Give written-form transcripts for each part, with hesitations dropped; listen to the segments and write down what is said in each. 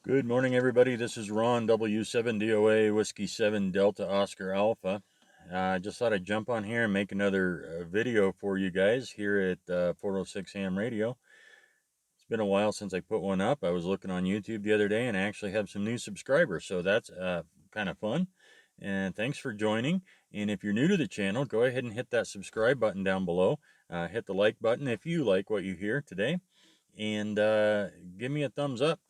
Good morning, everybody. This is Ron, W7DOA, Whiskey 7 Delta Oscar Alpha. I just thought I'd jump on here and make another video for you guys here at 406 AM Radio. It's been a while since I put one up. I was looking on YouTube the other day and I actually have some new subscribers, so that's kind of fun. And thanks for joining. And if you're new to the channel, go ahead and hit that subscribe button down below. Hit the like button if you like what you hear today. And give me a thumbs up.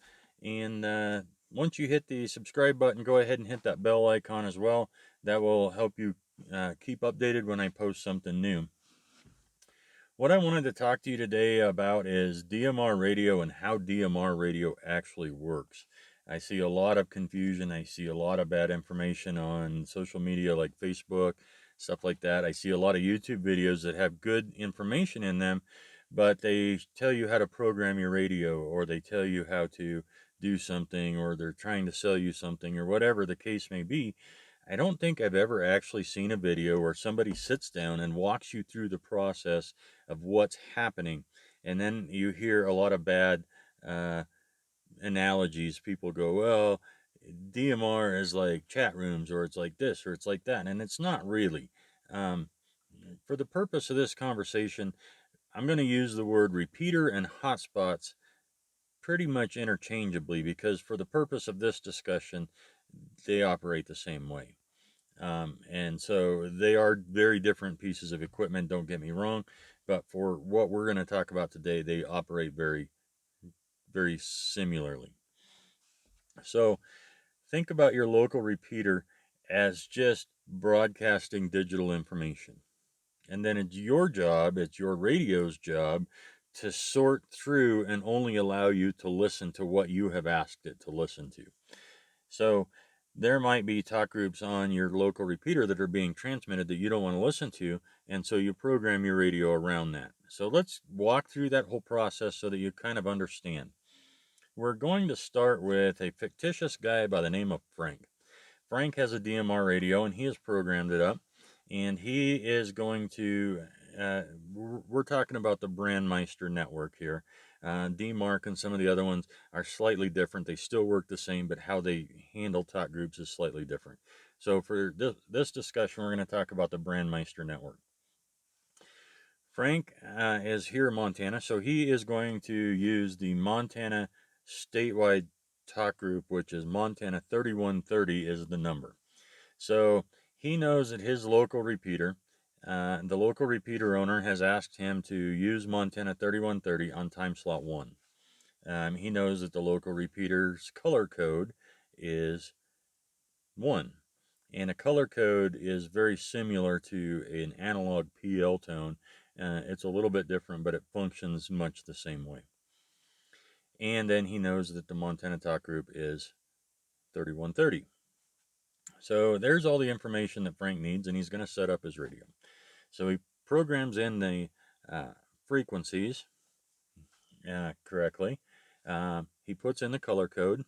And once you hit the subscribe button, go ahead and hit that bell icon as well. That will help you keep updated when I post something new. What I wanted to talk to you today about is DMR radio and how DMR radio actually works. I see a lot of confusion. I see a lot of bad information on social media like Facebook, stuff like that. I see a lot of YouTube videos that have good information in them, but they tell you how to program your radio, or they tell you how to do something, or they're trying to sell you something, or whatever the case may be. I don't think I've ever actually seen a video where somebody sits down and walks you through the process of what's happening. And then you hear a lot of bad uh, analogies. People go, well, DMR is like chat rooms, or it's like this, or it's like that. And it's not really. Um, for the purpose of this conversation, I'm going to use the word repeater and hotspots pretty much interchangeably, because for the purpose of this discussion, they operate the same way. And so they are very different pieces of equipment, don't get me wrong, but for what we're going to talk about today, they operate very, very similarly. So think about your local repeater as just broadcasting digital information. And then it's your job, it's your radio's job to sort through and only allow you to listen to what you have asked it to listen to. So there might be talk groups on your local repeater that are being transmitted that you don't want to listen to, and so you program your radio around that. So let's walk through that whole process so that you kind of understand. We're going to start with a fictitious guy by the name of Frank. Frank has a DMR radio and he has programmed it up, and he is going to we're talking about the Brandmeister network here. DMARC and some of the other ones are slightly different. They still work the same, but how they handle talk groups is slightly different. So for this discussion, we're going to talk about the Brandmeister network. Frank is here in Montana, so he is going to use the Montana statewide talk group, which is Montana 3130 is the number. So he knows that his local repeater, the local repeater owner has asked him to use Montana 3130 on time slot 1. He knows that the local repeater's color code is 1. And a color code is very similar to an analog PL tone. It's a little bit different, but it functions much the same way. And then he knows that the Montana talk group is 3130. So there's all the information that Frank needs, and he's going to set up his radio. So he programs in the frequencies correctly. He puts in the color code,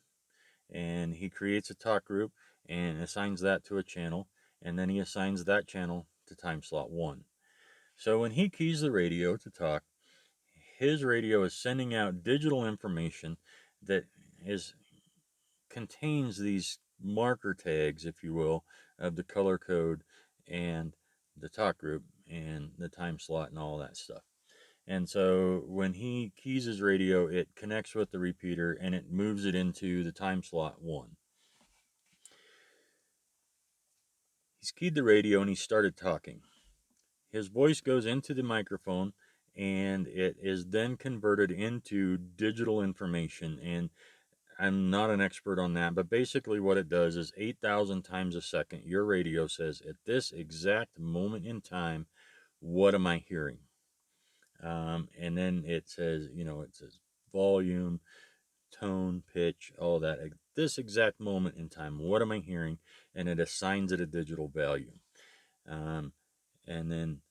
and he creates a talk group and assigns that to a channel, and then he assigns that channel to time slot 1. So when he keys the radio to talk, his radio is sending out digital information that is contains these marker tags, if you will, of the color code and the talk group and the time slot and all that stuff. And so when he keys his radio, it connects with the repeater and it moves it into the time slot 1. He's keyed the radio and he started talking. His voice goes into the microphone and it is then converted into digital information. And I'm not an expert on that, but basically what it does is 8,000 times a second, your radio says, at this exact moment in time, what am I hearing? And then it says, it says volume, tone, pitch, all that. At this exact moment in time, what am I hearing? And it assigns it a digital value. And then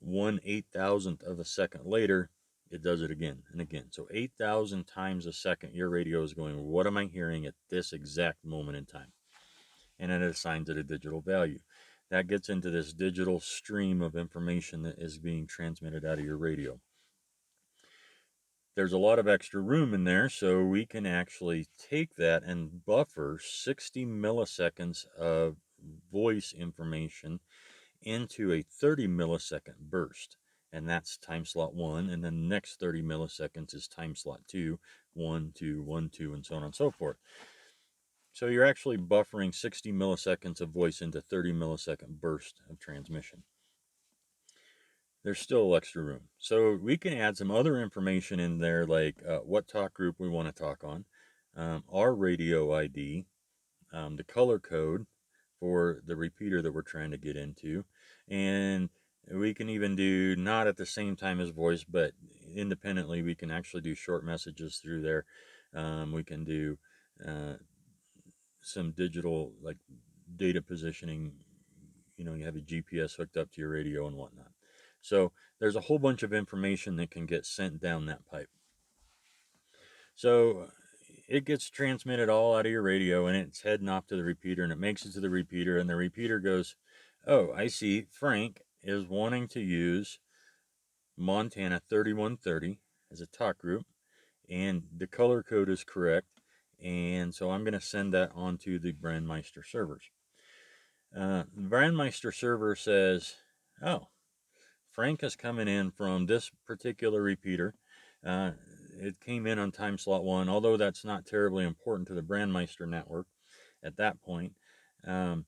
1/8,000th of a second later, it does it again and again. So 8,000 times a second, your radio is going, what am I hearing at this exact moment in time? And then it assigns it a digital value. That gets into this digital stream of information that is being transmitted out of your radio. there's a lot of extra room in there, so we can actually take that and buffer 60 milliseconds of voice information into a 30 millisecond burst. And that's time slot 1, and then the next 30 milliseconds is time slot 2, 1, 2, 1, 2, and so on and so forth. So you're actually buffering 60 milliseconds of voice into 30 millisecond burst of transmission. There's still extra room. So we can add some other information in there, like what talk group we want to talk on, our radio ID, the color code for the repeater that we're trying to get into, and we can even do, not at the same time as voice, but independently, we can actually do short messages through there. We can do some digital, like data positioning. You have a GPS hooked up to your radio and whatnot. So there's a whole bunch of information that can get sent down that pipe. So it gets transmitted all out of your radio, and it's heading off to the repeater, and it makes it to the repeater, and the repeater goes, oh, I see, Frank is wanting to use Montana 3130 as a talk group, and the color code is correct, and so I'm going to send that onto the Brandmeister servers. The Brandmeister server says, oh, Frank is coming in from this particular repeater. It came in on time slot 1, although that's not terribly important to the Brandmeister network at that point. And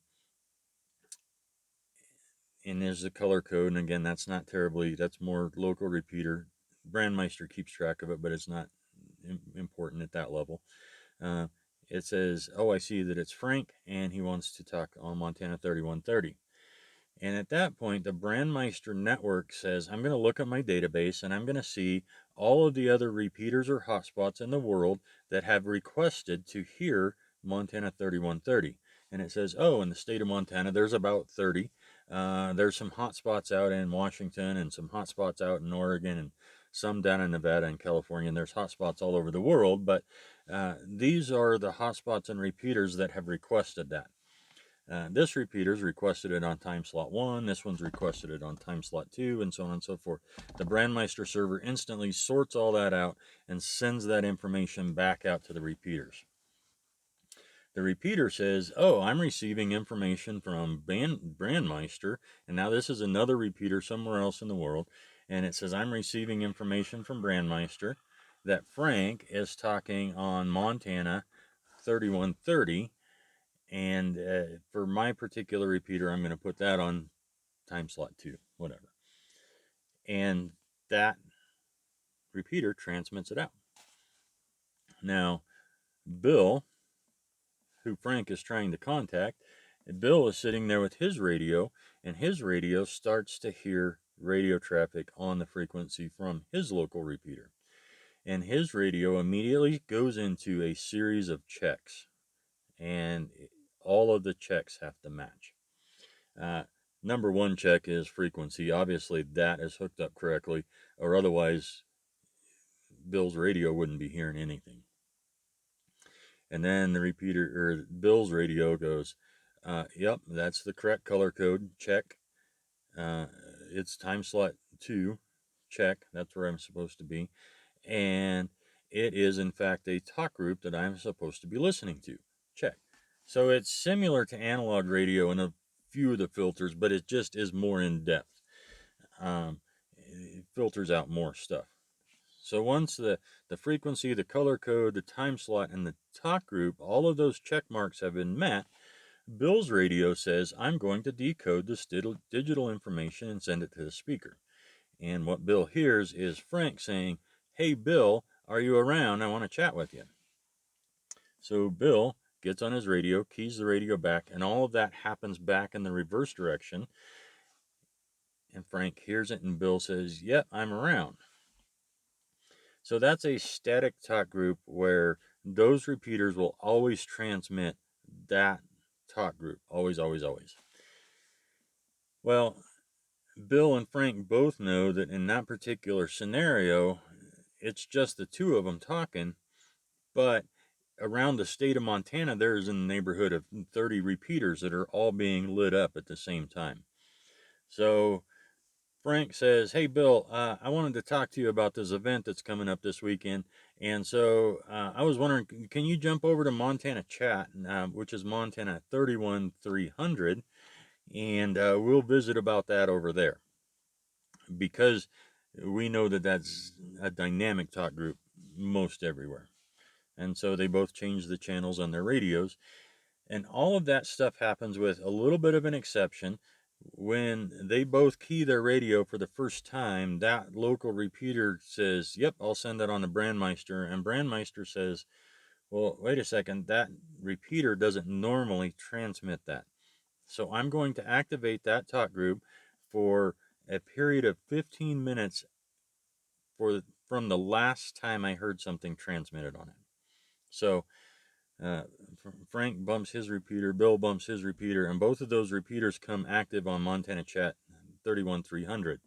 there's the color code, and again, that's more local repeater. Brandmeister keeps track of it, but it's not important at that level. It says, oh, I see that it's Frank, and he wants to talk on Montana 3130. And at that point, the Brandmeister network says, I'm going to look at my database, and I'm going to see all of the other repeaters or hotspots in the world that have requested to hear Montana 3130. And it says, oh, in the state of Montana, there's about 30. There's some hotspots out in Washington, and some hotspots out in Oregon, and some down in Nevada and California, and there's hotspots all over the world. But these are the hotspots and repeaters that have requested that. This repeater's requested it on time slot 1, this one's requested it on time slot 2, and so on and so forth. The Brandmeister server instantly sorts all that out and sends that information back out to the repeaters. The repeater says, oh, I'm receiving information from Brandmeister, and now this is another repeater somewhere else in the world, and it says, I'm receiving information from Brandmeister that Frank is talking on Montana 3130, and for my particular repeater, I'm going to put that on time slot 2, whatever. And that repeater transmits it out. Now, Bill, who Frank is trying to contact, Bill is sitting there with his radio, and his radio starts to hear radio traffic on the frequency from his local repeater. And his radio immediately goes into a series of checks, and all of the checks have to match. Number 1 check is frequency. Obviously, that is hooked up correctly, or otherwise Bill's radio wouldn't be hearing anything. And then the repeater, or Bill's radio, goes, yep, that's the correct color code, check. It's time slot 2, check, that's where I'm supposed to be. And it is, in fact, a talk group that I'm supposed to be listening to, check. So it's similar to analog radio in a few of the filters, but it just is more in depth. It filters out more stuff. So once the frequency, the color code, the time slot, and the talk group, all of those check marks have been met, Bill's radio says, I'm going to decode this digital information and send it to the speaker. And what Bill hears is Frank saying, hey, Bill, are you around? I want to chat with you. So Bill gets on his radio, keys the radio back, and all of that happens back in the reverse direction. And Frank hears it, and Bill says, yep, I'm around. So that's a static talk group where those repeaters will always transmit that talk group. Always, always, always. Well, Bill and Frank both know that in that particular scenario, it's just the two of them talking, but around the state of Montana, there's in the neighborhood of 30 repeaters that are all being lit up at the same time. So Frank says, "Hey Bill, I wanted to talk to you about this event that's coming up this weekend, and so I was wondering, can you jump over to Montana Chat, which is Montana 31300, and we'll visit about that over there, because we know that that's a dynamic talk group most everywhere, and so they both change the channels on their radios, and all of that stuff happens with a little bit of an exception. When they both key their radio for the first time, that local repeater says, yep, I'll send that on to Brandmeister. And Brandmeister says, well, wait a second, that repeater doesn't normally transmit that. So I'm going to activate that talk group for a period of 15 minutes from the last time I heard something transmitted on it. So uh, Frank bumps his repeater, Bill bumps his repeater, and both of those repeaters come active on Montana Chat 31300.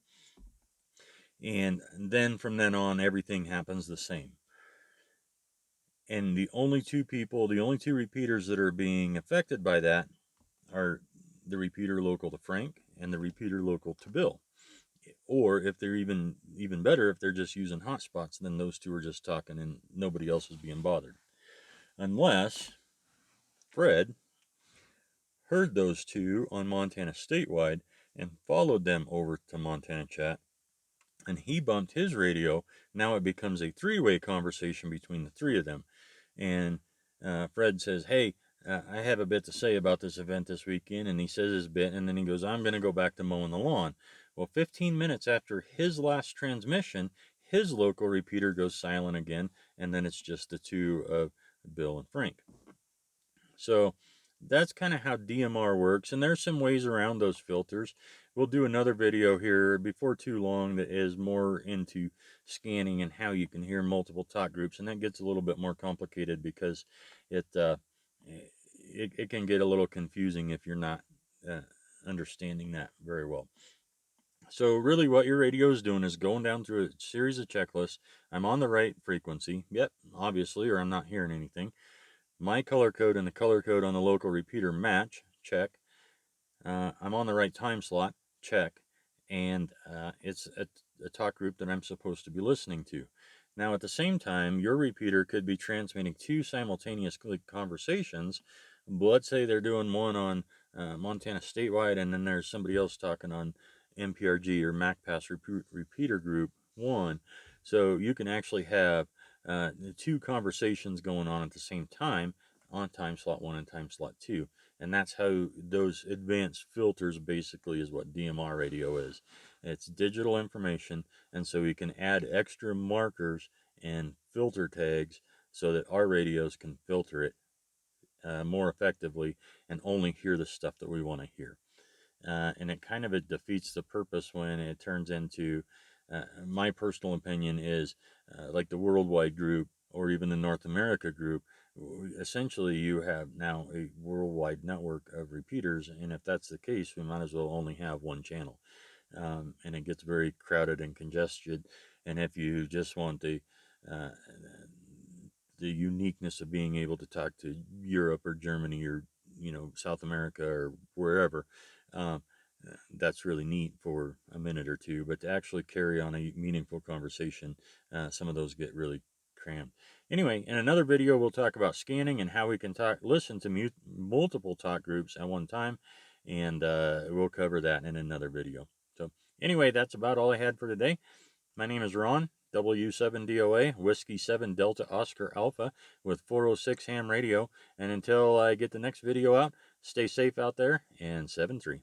And then from then on, everything happens the same. And the only two repeaters that are being affected by that are the repeater local to Frank and the repeater local to Bill. Or if they're even better, if they're just using hotspots, then those two are just talking and nobody else is being bothered. Unless Fred heard those two on Montana statewide and followed them over to Montana Chat, and he bumped his radio. Now it becomes a three-way conversation between the three of them. And Fred says, hey, I have a bit to say about this event this weekend. And he says his bit, and then he goes, I'm going to go back to mowing the lawn. Well, 15 minutes after his last transmission, his local repeater goes silent again, and then it's just the two of Bill and Frank. So that's kind of how DMR works, and there's some ways around those filters. We'll do another video here before too long that is more into scanning and how you can hear multiple talk groups, and that gets a little bit more complicated because it it can get a little confusing if you're not understanding that very well. So really what your radio is doing is going down through a series of checklists. I'm on the right frequency, yep, obviously, or I'm not hearing anything. My color code and the color code on the local repeater match, check. I'm on the right time slot, check. And it's a talk group that I'm supposed to be listening to. Now, at the same time, your repeater could be transmitting two simultaneous conversations. Let's say they're doing one on Montana statewide, and then there's somebody else talking on MPRG or MacPass repeater group 1. So you can actually have the two conversations going on at the same time on time slot 1 and time slot 2. And that's how those advanced filters basically is what DMR radio is. It's digital information, and so we can add extra markers and filter tags so that our radios can filter it more effectively and only hear the stuff that we want to hear. And it defeats the purpose when it turns into, my personal opinion is, like the worldwide group or even the North America group. Essentially, you have now a worldwide network of repeaters, and if that's the case, we might as well only have one channel. And it gets very crowded and congested. And if you just want uh, the uniqueness of being able to talk to Europe or Germany or South America or wherever, um, that's really neat for a minute or two. But to actually carry on a meaningful conversation, some of those get really crammed. Anyway, in another video, we'll talk about scanning and how we can listen to multiple talk groups at one time, and we'll cover that in another video. So anyway, that's about all I had for today. My name is Ron, W7DOA, Whiskey 7 Delta Oscar Alpha with 406 Ham Radio. And until I get the next video out, stay safe out there and 7-3.